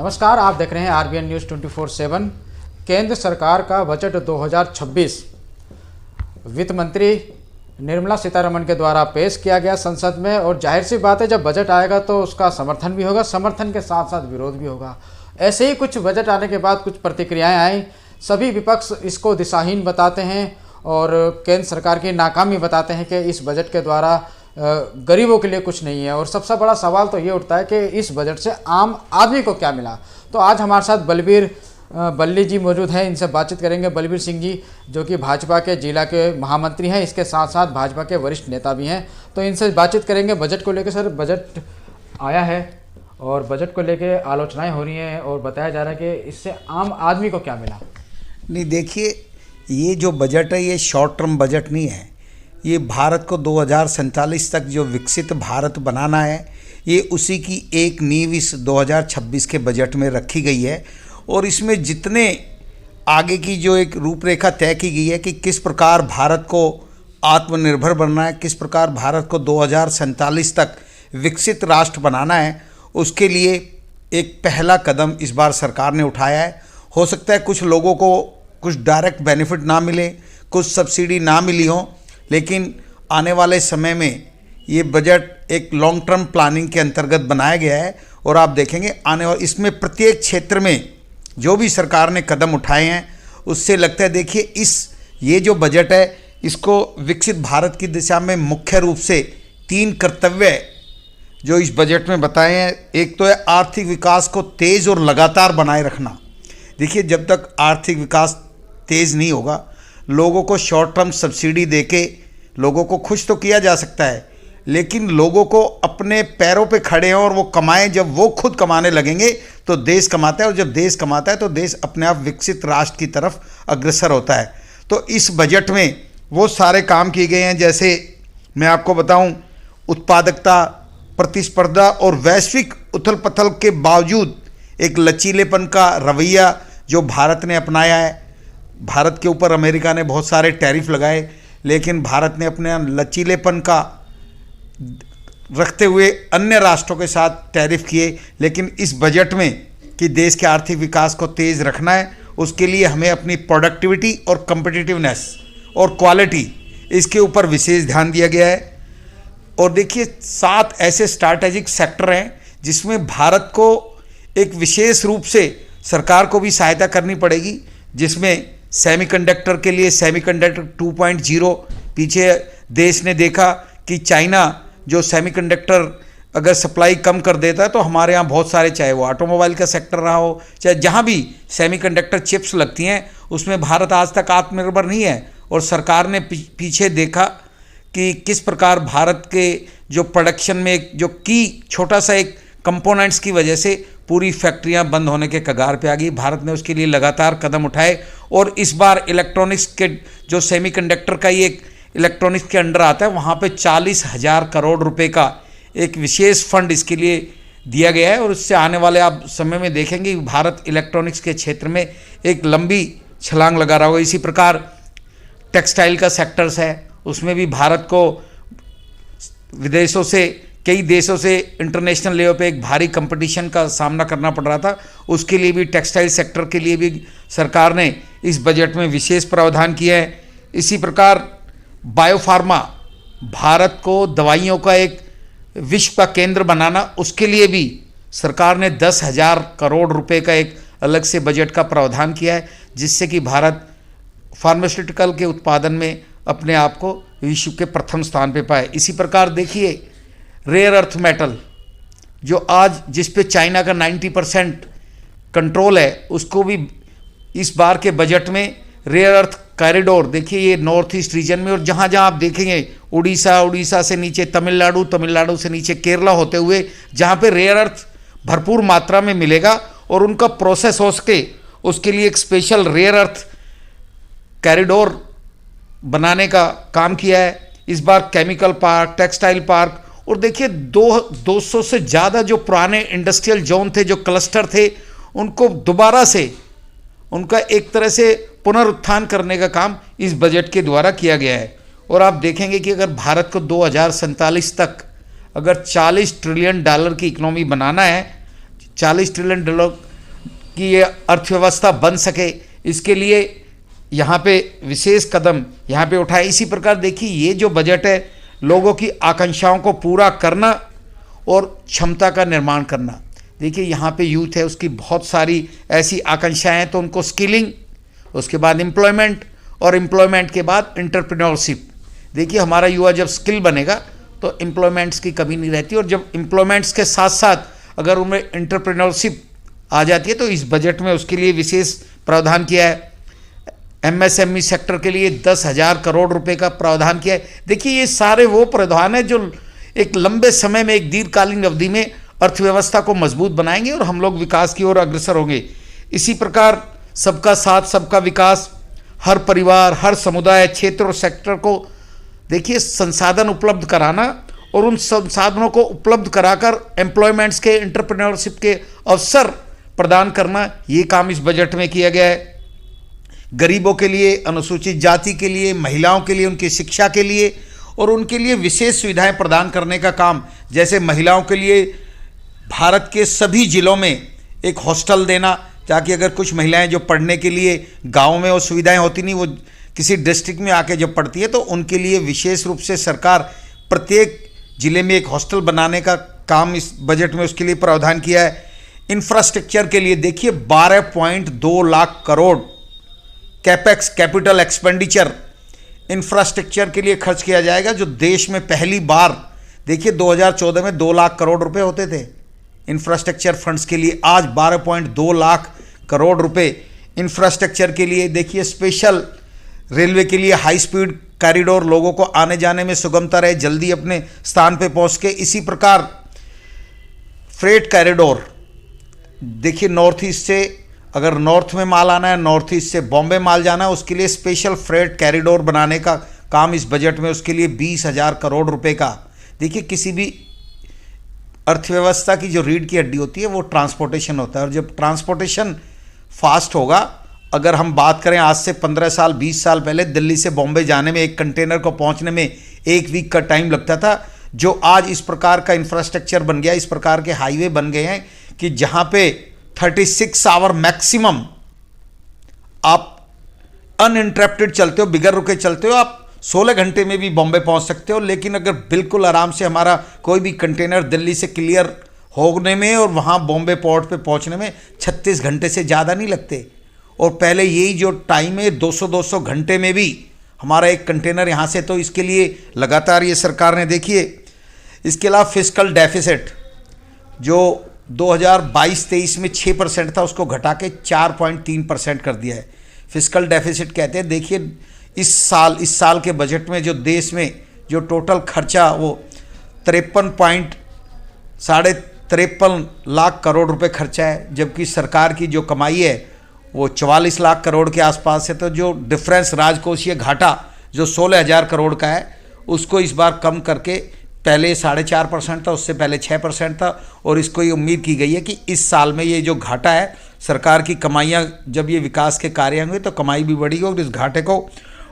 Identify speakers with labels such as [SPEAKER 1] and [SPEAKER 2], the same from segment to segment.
[SPEAKER 1] नमस्कार, आप देख रहे हैं आरबीएन न्यूज़ 24/7। केंद्र सरकार का बजट 2026 वित्त मंत्री निर्मला सीतारमण के द्वारा पेश किया गया संसद में। और जाहिर सी बात है, जब बजट आएगा तो उसका समर्थन भी होगा, समर्थन के साथ साथ विरोध भी होगा। ऐसे ही कुछ बजट आने के बाद कुछ प्रतिक्रियाएं आई। सभी विपक्ष इसको दिशाहीन बताते हैं और केंद्र सरकार की नाकामी बताते हैं कि इस बजट के द्वारा गरीबों के लिए कुछ नहीं है। और सबसे बड़ा सवाल तो ये उठता है कि इस बजट से आम आदमी को क्या मिला। तो आज हमारे साथ बलबीर बल्ली जी मौजूद हैं, इनसे बातचीत करेंगे। बलबीर सिंह जी जो कि भाजपा के जिला के महामंत्री हैं, इसके साथ साथ भाजपा के वरिष्ठ नेता भी हैं, तो इनसे बातचीत करेंगे बजट को लेकर। सर, बजट आया है और बजट को लेकर आलोचनाएँ हो रही हैं और बताया जा रहा है कि इससे आम आदमी को क्या मिला।
[SPEAKER 2] नहीं, देखिए, ये जो बजट है ये शॉर्ट टर्म बजट नहीं है। ये भारत को 2047 तक जो विकसित भारत बनाना है, ये उसी की एक नींव इस 2026 के बजट में रखी गई है। और इसमें जितने आगे की जो एक रूपरेखा तय की गई है कि किस प्रकार भारत को आत्मनिर्भर बनना है, किस प्रकार भारत को 2047 तक विकसित राष्ट्र बनाना है, उसके लिए एक पहला कदम इस बार सरकार ने उठाया है। हो सकता है कुछ लोगों को कुछ डायरेक्ट बेनिफिट ना मिले, कुछ सब्सिडी ना मिली हो, लेकिन आने वाले समय में ये बजट एक लॉन्ग टर्म प्लानिंग के अंतर्गत बनाया गया है। और आप देखेंगे आने वाले इसमें प्रत्येक क्षेत्र में जो भी सरकार ने कदम उठाए हैं, उससे लगता है, देखिए, ये जो बजट है इसको विकसित भारत की दिशा में मुख्य रूप से 3 कर्तव्य जो इस बजट में बताए हैं। एक तो है आर्थिक विकास को तेज़ और लगातार बनाए रखना। देखिए, जब तक आर्थिक विकास तेज़ नहीं होगा, लोगों को शॉर्ट टर्म सब्सिडी देके लोगों को खुश तो किया जा सकता है, लेकिन लोगों को अपने पैरों पे खड़े हों और वो कमाएं। जब वो खुद कमाने लगेंगे तो देश कमाता है, और जब देश कमाता है तो देश अपने आप विकसित राष्ट्र की तरफ अग्रसर होता है। तो इस बजट में वो सारे काम किए गए हैं। जैसे मैं आपको बताऊं, उत्पादकता, प्रतिस्पर्धा और वैश्विक उथल पुथल के बावजूद एक लचीलेपन का रवैया जो भारत ने अपनाया है। भारत के ऊपर अमेरिका ने बहुत सारे टैरिफ लगाए, लेकिन भारत ने अपने लचीलेपन का रखते हुए अन्य राष्ट्रों के साथ टैरिफ किए। लेकिन इस बजट में कि देश के आर्थिक विकास को तेज़ रखना है, उसके लिए हमें अपनी प्रोडक्टिविटी और कम्पिटिटिवनेस और क्वालिटी, इसके ऊपर विशेष ध्यान दिया गया है। और देखिए, 7 ऐसे स्ट्रैटेजिक सेक्टर हैं जिसमें भारत को एक विशेष रूप से सरकार को भी सहायता करनी पड़ेगी, जिसमें सेमीकंडक्टर के लिए सेमीकंडक्टर 2.0। पीछे देश ने देखा कि चाइना जो सेमीकंडक्टर अगर सप्लाई कम कर देता है तो हमारे यहाँ बहुत सारे, चाहे वो ऑटोमोबाइल का सेक्टर रहा हो, चाहे जहाँ भी सेमीकंडक्टर चिप्स लगती हैं, उसमें भारत आज तक आत्मनिर्भर नहीं है। और सरकार ने पीछे देखा कि किस प्रकार भारत के जो प्रोडक्शन में एक जो छोटा सा एक कंपोनेंट्स की वजह से पूरी फैक्ट्रियां बंद होने के कगार पे आ गई। भारत ने उसके लिए लगातार कदम उठाए। और इस बार इलेक्ट्रॉनिक्स के जो सेमीकंडक्टर का ये एक इलेक्ट्रॉनिक्स के अंडर आता है, वहाँ पे 40,000 करोड़ रुपए का एक विशेष फंड इसके लिए दिया गया है। और इससे आने वाले आप समय में देखेंगे भारत इलेक्ट्रॉनिक्स के क्षेत्र में एक लंबी छलांग लगा रहा होगा। इसी प्रकार टेक्सटाइल का सेक्टर्स है, उसमें भी भारत को विदेशों से, कई देशों से इंटरनेशनल लेवल पे एक भारी कंपटीशन का सामना करना पड़ रहा था। उसके लिए भी टेक्सटाइल सेक्टर के लिए भी सरकार ने इस बजट में विशेष प्रावधान किया है। इसी प्रकार बायोफार्मा, भारत को दवाइयों का एक विश्व का केंद्र बनाना, उसके लिए भी सरकार ने 10,000 करोड़ रुपए का एक अलग से बजट का प्रावधान किया है, जिससे कि भारत फार्मास्यूटिकल के उत्पादन में अपने आप को विश्व के प्रथम स्थान पे पाए। इसी प्रकार देखिए, रेयर अर्थ मेटल जो आज जिस पे चाइना का 90% कंट्रोल है, उसको भी इस बार के बजट में रेयर अर्थ कॉरिडोर, देखिए ये नॉर्थ ईस्ट रीजन में, और जहाँ जहाँ आप देखेंगे उड़ीसा से नीचे तमिलनाडु से नीचे केरला होते हुए, जहाँ पे रेयर अर्थ भरपूर मात्रा में मिलेगा और उनका प्रोसेस हो सके, उसके लिए एक स्पेशल रेयर अर्थ कॉरिडोर बनाने का काम किया है। इस बार केमिकल पार्क, टेक्सटाइल पार्क, और देखिए 200 से ज़्यादा जो पुराने इंडस्ट्रियल जोन थे, जो क्लस्टर थे, उनको दोबारा से उनका एक तरह से पुनरुत्थान करने का काम इस बजट के द्वारा किया गया है। और आप देखेंगे कि अगर भारत को 2047 तक अगर $40 ट्रिलियन की इकोनॉमी बनाना है, $40 ट्रिलियन कि ये अर्थव्यवस्था बन सके, इसके लिए यहाँ पे विशेष कदम यहाँ पे उठाए। इसी प्रकार देखिए ये जो बजट है, लोगों की आकांक्षाओं को पूरा करना और क्षमता का निर्माण करना। देखिए यहाँ पे यूथ है, उसकी बहुत सारी ऐसी आकांक्षाएं हैं, तो उनको स्किलिंग, उसके बाद एम्प्लॉयमेंट, और एम्प्लॉयमेंट के बाद एंटरप्रेन्योरशिप। देखिए हमारा युवा जब स्किल बनेगा तो एम्प्लॉयमेंट्स की कमी नहीं रहती, और जब एम्प्लॉयमेंट्स के साथ साथ अगर उनमें एंटरप्रेन्योरशिप आ जाती है तो इस बजट में उसके लिए विशेष प्रावधान किया है। एमएसएमई सेक्टर के लिए 10,000 करोड़ रुपए का प्रावधान किया है। देखिए ये सारे वो प्रावधान है जो एक लंबे समय में, एक दीर्घकालीन अवधि में अर्थव्यवस्था को मजबूत बनाएंगे और हम लोग विकास की ओर अग्रसर होंगे। इसी प्रकार सबका साथ सबका विकास, हर परिवार, हर समुदाय, क्षेत्र और सेक्टर को देखिए संसाधन उपलब्ध कराना और उन संसाधनों को उपलब्ध कराकर एम्प्लॉयमेंट्स के, एंटरप्रेन्योरशिप के अवसर प्रदान करना, ये काम इस बजट में किया गया है। गरीबों के लिए, अनुसूचित जाति के लिए, महिलाओं के लिए, उनकी शिक्षा के लिए और उनके लिए विशेष सुविधाएं प्रदान करने का काम, जैसे महिलाओं के लिए भारत के सभी जिलों में एक हॉस्टल देना, ताकि अगर कुछ महिलाएं जो पढ़ने के लिए गाँव में वो सुविधाएं होती नहीं, वो किसी डिस्ट्रिक्ट में आके जब पढ़ती है तो उनके लिए विशेष रूप से सरकार प्रत्येक जिले में एक हॉस्टल बनाने का काम इस बजट में उसके लिए प्रावधान किया है। इंफ्रास्ट्रक्चर के लिए देखिए 12.2 lakh crore capex, capital expenditure infrastructure के लिए खर्च किया जाएगा, जो देश में पहली बार, देखिए 2014 में 2 लाख करोड़ रुपए होते थे इंफ्रास्ट्रक्चर फंड्स के लिए, आज 12.2 लाख करोड़ रुपए इंफ्रास्ट्रक्चर के लिए। देखिए स्पेशल रेलवे के लिए हाई स्पीड कॉरिडोर, लोगों को आने जाने में सुगमता रहे, जल्दी अपने स्थान पे पहुंच के। इसी प्रकार फ्रेट कॉरिडोर, देखिए नॉर्थ ईस्ट से अगर नॉर्थ में माल आना है, नॉर्थ ईस्ट से बॉम्बे माल जाना है, उसके लिए स्पेशल फ्रेट कॉरिडोर बनाने का काम इस बजट में, उसके लिए 20,000 करोड़ रुपए का। देखिए किसी भी अर्थव्यवस्था की जो रीढ़ की हड्डी होती है वो ट्रांसपोर्टेशन होता है, और जब ट्रांसपोर्टेशन फास्ट होगा, अगर हम बात करें आज से 15 साल 20 साल पहले दिल्ली से बॉम्बे जाने में, एक कंटेनर को पहुंचने में 1 वीक का टाइम लगता था, जो आज इस प्रकार का इंफ्रास्ट्रक्चर बन गया, इस प्रकार के हाईवे बन गए हैं कि जहां पे 36 आवर मैक्सिमम आप अनइंटरप्टेड चलते हो, बिगर रुके चलते हो, आप 16 घंटे में भी बॉम्बे पहुंच सकते हो। लेकिन अगर बिल्कुल आराम से हमारा कोई भी कंटेनर दिल्ली से क्लियर होने में और वहां बॉम्बे पोर्ट पे पहुंचने में 36 घंटे से ज़्यादा नहीं लगते, और पहले यही जो टाइम है 200 घंटे में भी हमारा एक कंटेनर यहाँ से, तो इसके लिए लगातार ये सरकार ने, देखिए इसके अलावा फिस्कल डेफिसिट जो 2022-23 में 6% था, उसको घटा के 4.3% कर दिया है। फिस्कल डेफिसिट कहते हैं। देखिए इस साल के बजट में जो देश में जो टोटल खर्चा वो 53.53 लाख करोड़ रुपए खर्चा है, जबकि सरकार की जो कमाई है वो 44 लाख करोड़ के आसपास है। तो जो डिफरेंस, राजकोषीय घाटा जो 16,000 करोड़ का है, उसको इस बार कम करके, पहले 4.5% था, उससे पहले 6% था, और इसको ये उम्मीद की गई है कि इस साल में ये जो घाटा है, सरकार की कमाइयाँ जब ये विकास के कार्य होंगे तो कमाई भी बढ़ेगी, और इस घाटे को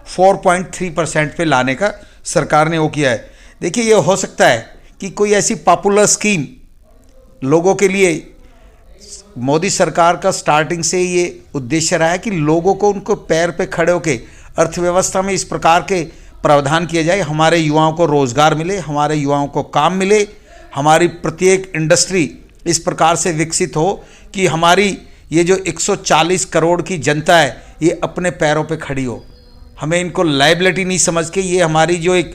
[SPEAKER 2] 4.3% पे लाने का सरकार ने वो किया है। देखिए ये हो सकता है कि कोई ऐसी पॉपुलर स्कीम लोगों के लिए, मोदी सरकार का स्टार्टिंग से ये उद्देश्य रहा है कि लोगों को उनको पैर पे खड़े होकर अर्थव्यवस्था में इस प्रकार के प्रावधान किए जाए, हमारे युवाओं को रोजगार मिले, हमारे युवाओं को काम मिले, हमारी प्रत्येक इंडस्ट्री इस प्रकार से विकसित हो कि हमारी ये जो 140 करोड़ की जनता है ये अपने पैरों पे खड़ी हो। हमें इनको लायबिलिटी नहीं समझ के, ये हमारी जो एक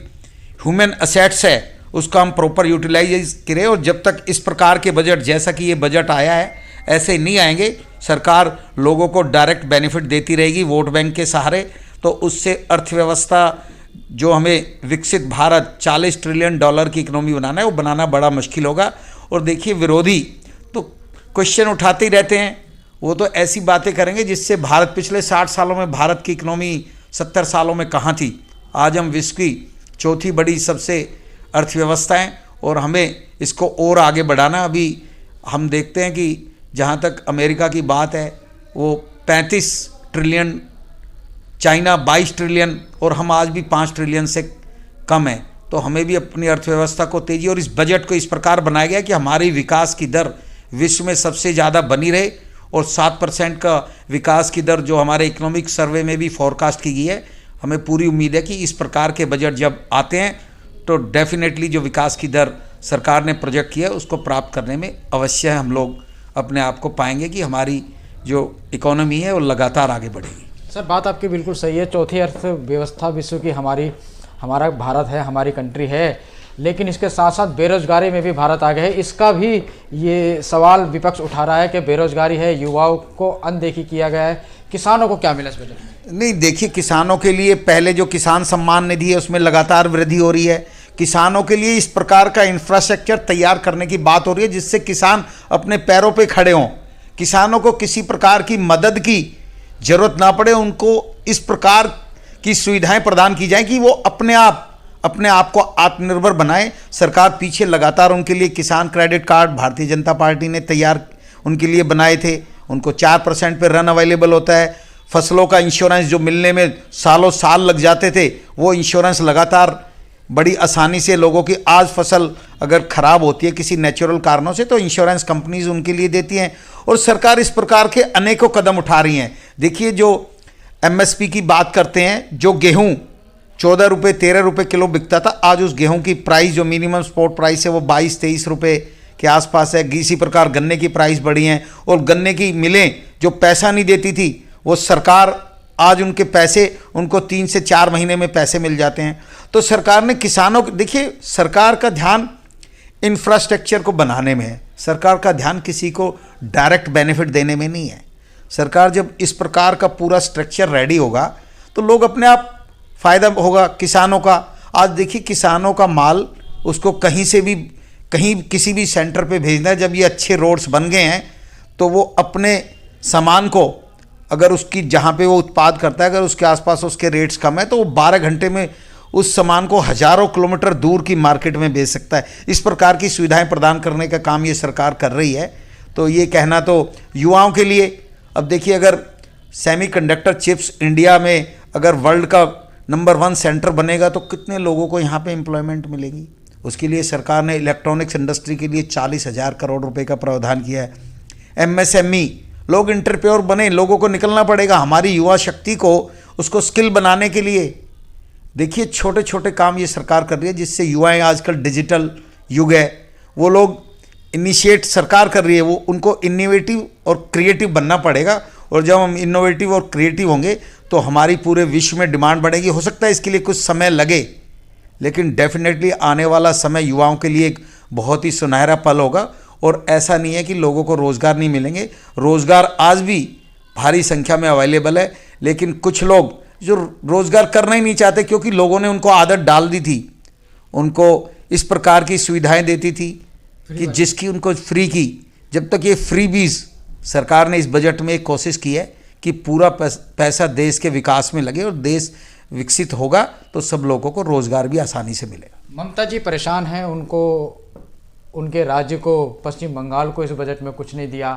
[SPEAKER 2] ह्यूमन असेट्स है उसका हम प्रॉपर यूटिलाइज करें। और जब तक इस प्रकार के बजट, जैसा कि ये बजट आया है, ऐसे नहीं आएंगे, सरकार लोगों को डायरेक्ट बेनिफिट देती रहेगी वोट बैंक के सहारे, तो उससे अर्थव्यवस्था जो हमें विकसित भारत 40 ट्रिलियन डॉलर की इकोनॉमी बनाना है, वो बनाना बड़ा मुश्किल होगा। और देखिए विरोधी तो क्वेश्चन उठाते ही रहते हैं, वो तो ऐसी बातें करेंगे जिससे भारत पिछले 60 सालों में, भारत की इकोनॉमी 70 सालों में कहाँ थी। आज हम विश्व की चौथी बड़ी सबसे अर्थव्यवस्था हैं और हमें इसको और आगे बढ़ाना। अभी हम देखते हैं कि जहाँ तक अमेरिका की बात है वो 35 ट्रिलियन, चाइना 22 ट्रिलियन, और हम आज भी 5 ट्रिलियन से कम है। तो हमें भी अपनी अर्थव्यवस्था को तेजी, और इस बजट को इस प्रकार बनाया गया कि हमारी विकास की दर विश्व में सबसे ज़्यादा बनी रहे और 7% का विकास की दर जो हमारे इकोनॉमिक सर्वे में भी फोरकास्ट की गई है। हमें पूरी उम्मीद है कि इस प्रकार के बजट जब आते हैं तो डेफिनेटली जो विकास की दर सरकार ने प्रोजेक्ट किया है उसको प्राप्त करने में अवश्य हम लोग अपने आप को पाएंगे कि हमारी जो इकोनॉमी है वो लगातार आगे बढ़ेगी।
[SPEAKER 1] सर, बात आपकी बिल्कुल सही है। चौथी अर्थव्यवस्था विश्व की हमारा भारत है, हमारी कंट्री है, लेकिन इसके साथ साथ बेरोजगारी में भी भारत आगे है। इसका भी ये सवाल विपक्ष उठा रहा है कि बेरोजगारी है, युवाओं को अनदेखी किया गया है। किसानों को क्या मिला इस बजट में?
[SPEAKER 2] नहीं, देखिए, किसानों के लिए पहले जो किसान सम्मान निधि है उसमें लगातार वृद्धि हो रही है। किसानों के लिए इस प्रकार का इंफ्रास्ट्रक्चर तैयार करने की बात हो रही है जिससे किसान अपने पैरों पे खड़े हों, किसानों को किसी प्रकार की मदद की जरूरत ना पड़े, उनको इस प्रकार की सुविधाएं प्रदान की जाएं कि वो अपने आप को आत्मनिर्भर बनाएं। सरकार पीछे लगातार उनके लिए किसान credit card Bharatiya Janata party ने तैयार उनके लिए बनाए थे। उनको 4% पे रन अवेलेबल होता है। फसलों का इंश्योरेंस जो मिलने में सालों साल लग जाते थे, वो इंश्योरेंस लगातार बड़ी आसानी से लोगों की, आज फसल अगर ख़राब होती है किसी नेचुरल कारणों से तो इंश्योरेंस कंपनीज उनके लिए देती हैं। और सरकार इस प्रकार के अनेकों कदम उठा रही हैं। देखिए, जो MSP की बात करते हैं, जो गेहूं 14 रुपये 13 रुपये किलो बिकता था, आज उस गेहूं की प्राइस जो मिनिमम सपोर्ट प्राइस है वो 22-23 रुपये के आसपास है। इसी प्रकार गन्ने की प्राइस बढ़ी हैं और गन्ने की मिलें जो पैसा नहीं देती थी वो सरकार आज उनके पैसे उनको 3 से 4 महीने में पैसे मिल जाते हैं। तो सरकार ने किसानों को, देखिए, सरकार का ध्यान इंफ्रास्ट्रक्चर को बनाने में है। सरकार का ध्यान किसी को डायरेक्ट बेनिफिट देने में नहीं है। सरकार जब इस प्रकार का पूरा स्ट्रक्चर रेडी होगा तो लोग अपने आप फ़ायदा होगा किसानों का। आज देखिए, किसानों का माल उसको कहीं से भी कहीं किसी भी सेंटर पे भेजना है। जब ये अच्छे रोड्स बन गए हैं तो वो अपने सामान को, अगर उसकी जहाँ पे वो उत्पाद करता है, अगर उसके आसपास उसके रेट्स कम है तो वो 12 घंटे में उस सामान को हज़ारों किलोमीटर दूर की मार्केट में बेच सकता है। इस प्रकार की सुविधाएं प्रदान करने का काम ये सरकार कर रही है। तो ये कहना तो युवाओं के लिए, अब देखिए, अगर सेमीकंडक्टर चिप्स इंडिया में अगर वर्ल्ड का नंबर 1 सेंटर बनेगा तो कितने लोगों को यहाँ पे एम्प्लॉयमेंट मिलेगी। उसके लिए सरकार ने इलेक्ट्रॉनिक्स इंडस्ट्री के लिए 40,000 करोड़ रुपए का प्रावधान किया है। MSME, लोग एंटरप्रेन्योर बने, लोगों को निकलना पड़ेगा। हमारी युवा शक्ति को उसको स्किल बनाने के लिए देखिए छोटे छोटे काम ये सरकार कर रही है जिससे युवाएं, आजकल डिजिटल युग है, वो लोग इनिशिएट सरकार कर रही है, वो उनको इनोवेटिव और क्रिएटिव बनना पड़ेगा। और जब हम इनोवेटिव और क्रिएटिव होंगे तो हमारी पूरे विश्व में डिमांड बढ़ेगी। हो सकता है इसके लिए कुछ समय लगे, लेकिन डेफिनेटली आने वाला समय युवाओं के लिए एक बहुत ही सुनहरा पल होगा। और ऐसा नहीं है कि लोगों को रोज़गार नहीं मिलेंगे, रोज़गार आज भी भारी संख्या में अवेलेबल है, लेकिन कुछ लोग जो रोज़गार करना ही नहीं चाहते क्योंकि लोगों ने उनको आदत डाल दी थी, उनको इस प्रकार की सुविधाएं देती थी कि जिसकी उनको फ्री की। जब तक ये फ्रीबीज, सरकार ने इस बजट में एक कोशिश की है कि पूरा पैसा देश के विकास में लगे और देश विकसित होगा तो सब लोगों को रोज़गार भी आसानी से मिलेगा।
[SPEAKER 1] ममता जी परेशान हैं, उनको, उनके राज्य को, पश्चिम बंगाल को इस बजट में कुछ नहीं दिया।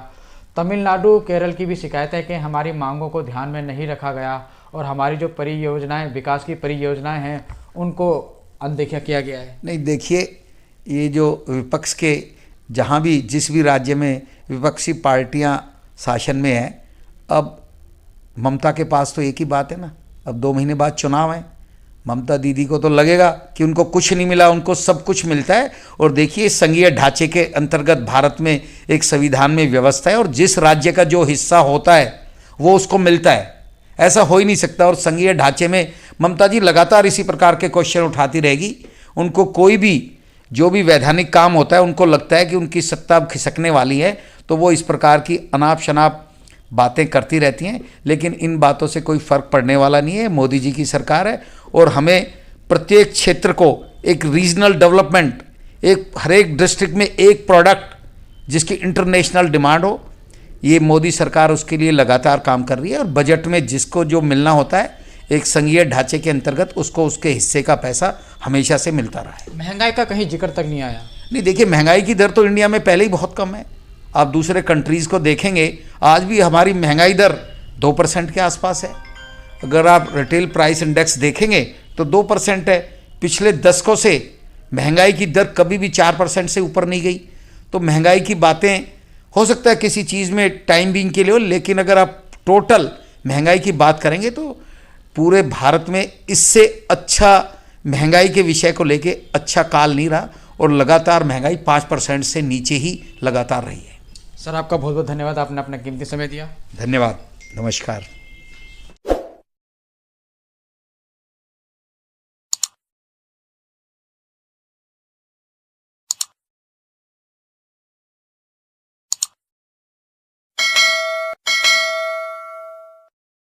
[SPEAKER 1] तमिलनाडु, केरल की भी शिकायत है कि हमारी मांगों को ध्यान में नहीं रखा गया और हमारी जो परियोजनाएं, विकास की परियोजनाएं हैं, उनको अनदेखा किया गया है।
[SPEAKER 2] नहीं, देखिए, ये जो विपक्ष के जहाँ भी जिस भी राज्य में विपक्षी पार्टियाँ शासन में हैं, अब ममता के पास तो एक ही बात है ना, अब 2 महीने बाद चुनाव है। ममता दीदी को तो लगेगा कि उनको कुछ नहीं मिला, उनको सब कुछ मिलता है। और देखिए, संघीय ढांचे के अंतर्गत भारत में एक संविधान में व्यवस्था है और जिस राज्य का जो हिस्सा होता है वो उसको मिलता है, ऐसा हो ही नहीं सकता। और संघीय ढांचे में ममता जी लगातार इसी प्रकार के क्वेश्चन उठाती रहेगी। उनको कोई भी जो भी वैधानिक काम होता है, उनको लगता है कि उनकी सत्ता अब खिसकने वाली है, तो वो इस प्रकार की अनाप शनाप बातें करती रहती हैं, लेकिन इन बातों से कोई फ़र्क पड़ने वाला नहीं है। मोदी जी की सरकार है और हमें प्रत्येक क्षेत्र को एक रीजनल डेवलपमेंट, एक हर एक डिस्ट्रिक्ट में एक प्रोडक्ट जिसकी इंटरनेशनल डिमांड हो, ये मोदी सरकार उसके लिए लगातार काम कर रही है। और बजट में जिसको जो मिलना होता है एक संघीय ढांचे के अंतर्गत, उसको उसके हिस्से का पैसा हमेशा से मिलता रहा है।
[SPEAKER 1] महंगाई का कहीं जिक्र तक नहीं आया।
[SPEAKER 2] नहीं, देखिए, महंगाई की दर तो इंडिया में पहले ही बहुत कम है। आप दूसरे कंट्रीज़ को देखेंगे, आज भी हमारी महंगाई दर 2% के आसपास है। अगर आप रिटेल प्राइस इंडेक्स देखेंगे तो 2% है। पिछले दशकों से महंगाई की दर कभी भी 4% से ऊपर नहीं गई। तो महंगाई की बातें हो सकता है किसी चीज़ में टाइम बीइंग के लिए हो, लेकिन अगर आप टोटल महंगाई की बात करेंगे तो पूरे भारत में इससे अच्छा महंगाई के विषय को लेके अच्छा काल नहीं रहा, और लगातार महंगाई 5% से नीचे ही लगातार रही है।
[SPEAKER 1] सर आपका बहुत बहुत धन्यवाद, आपने अपना कीमती समय दिया।
[SPEAKER 2] धन्यवाद, नमस्कार।